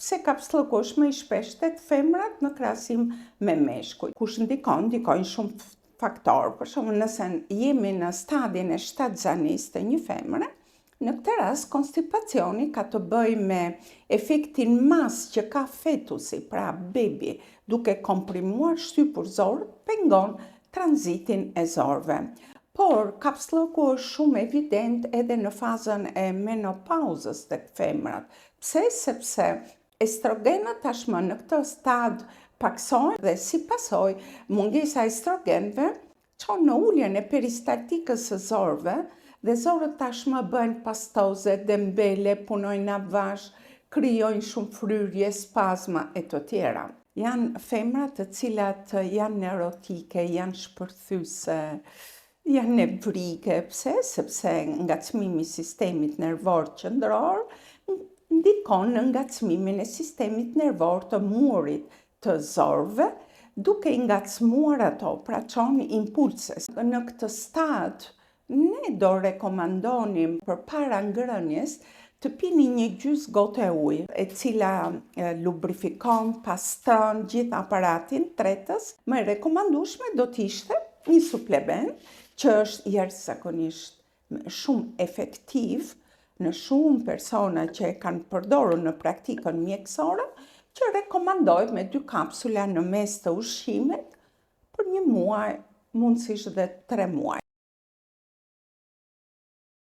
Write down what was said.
pse kapslloku është më i shpesh tek femrat në krahasim me meshkuj. Kush ndikojnë shumë faktorë. Për shembull, nëse jemi në stadin e shtatzanisë të një femre, në këtë rast konstipacioni ka të bëjë me efektin mas që ka fetusi, pra bebi, duke komprimuar shtypur-zorët, pengon tranzitin e zorëve. Por kapslloku është shumë evident edhe në fazën e menopauzës tek femrat. Pse? Sepse estrogenët tashmë në këtë stad paksojnë dhe si pasojë mungesa e estrogenëve çon në uljen e peristaltikës së zorëve dhe zorët tashmë bëhen pastoze, dembele, punojnë avash, krijojnë shumë fryrje, spazma e të tjera. Janë femra të cilat janë neurotike, janë shpërthyese, janë nevrike. Pse? Sepse ngacmimi i sistemit nervor qendror ndikon në ngacmimin e sistemit nervor të murit të zorëve, duke i ngacmuar ato, pra çon impulse. Në këtë stad, ne do rekomandonim përpara ngrënies të pini një gjysmë gote ujë, e cila lubrifikon, pastron gjithë aparatin tretës. Më e rekomandueshme do të ishte një suplement që është jashtëzakonisht shumë efektiv në shumë persona që e kanë përdorur në praktikën mjekësore, që rekomandohet me 2 kapsula në mes të ushqimit për 1 muaj, mundësisht edhe 3 muaj.